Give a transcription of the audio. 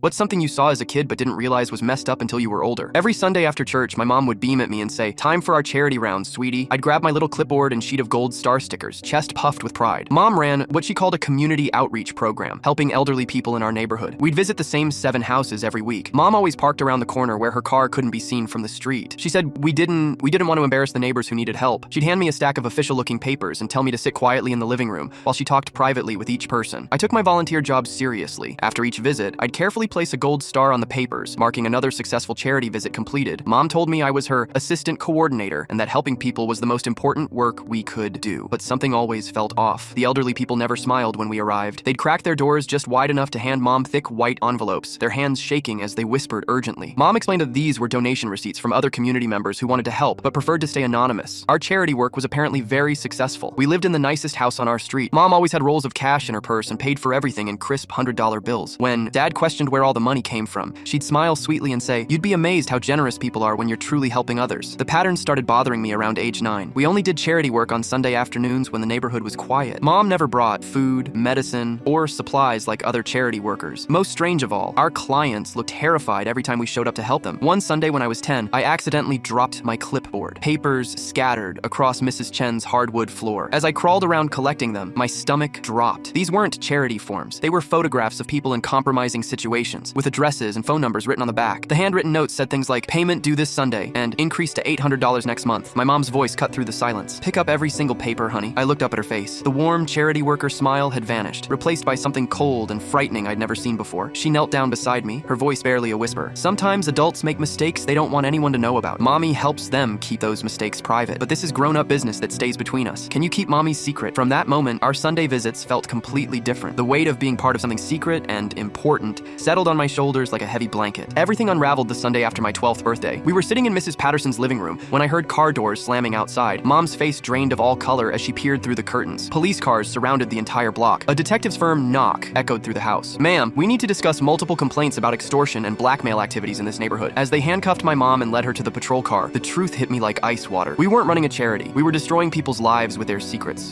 What's something you saw as a kid but didn't realize was messed up until you were older? Every Sunday after church, my mom would beam at me and say, "Time for our charity rounds, sweetie." I'd grab my little clipboard and sheet of gold star stickers, chest puffed with pride. Mom ran what she called a community outreach program, helping elderly people in our neighborhood. We'd visit the same 7 houses every week. Mom always parked around the corner where her car couldn't be seen from the street. She said we didn't want to embarrass the neighbors who needed help. She'd hand me a stack of official-looking papers and tell me to sit quietly in the living room while she talked privately with each person. I took my volunteer job seriously. After each visit, I'd carefully place a gold star on the papers, marking another successful charity visit completed. Mom told me I was her assistant coordinator and that helping people was the most important work we could do. But something always felt off. The elderly people never smiled when we arrived. They'd crack their doors just wide enough to hand Mom thick white envelopes, their hands shaking as they whispered urgently. Mom explained that these were donation receipts from other community members who wanted to help but preferred to stay anonymous. Our charity work was apparently very successful. We lived in the nicest house on our street. Mom always had rolls of cash in her purse and paid for everything in crisp $100 bills. When Dad questioned where all the money came from, she'd smile sweetly and say, "You'd be amazed how generous people are when you're truly helping others." The pattern started bothering me around age 9. We only did charity work on Sunday afternoons when the neighborhood was quiet. Mom never brought food, medicine, or supplies like other charity workers. Most strange of all, our clients looked terrified every time we showed up to help them. One Sunday when I was 10, I accidentally dropped my clipboard. Papers scattered across Mrs. Chen's hardwood floor. As I crawled around collecting them, my stomach dropped. These weren't charity forms. They were photographs of people in compromising situations, with addresses and phone numbers written on the back. The handwritten notes said things like, "Payment due this Sunday," and "Increase to $800 next month." My mom's voice cut through the silence. "Pick up every single paper, honey." I looked up at her face. The warm charity worker smile had vanished, replaced by something cold and frightening I'd never seen before. She knelt down beside me, her voice barely a whisper. "Sometimes adults make mistakes they don't want anyone to know about. Mommy helps them keep those mistakes private, but this is grown-up business that stays between us. Can you keep Mommy's secret?" From that moment, our Sunday visits felt completely different. The weight of being part of something secret and important settled on my shoulders like a heavy blanket. Everything unraveled the Sunday after my 12th birthday. We were sitting in Mrs. Patterson's living room when I heard car doors slamming outside. Mom's face drained of all color as she peered through the curtains. Police cars surrounded the entire block. A detective's firm knock echoed through the house. "Ma'am, we need to discuss multiple complaints about extortion and blackmail activities in this neighborhood." As they handcuffed my mom and led her to the patrol car, the truth hit me like ice water. We weren't running a charity. We were destroying people's lives with their secrets.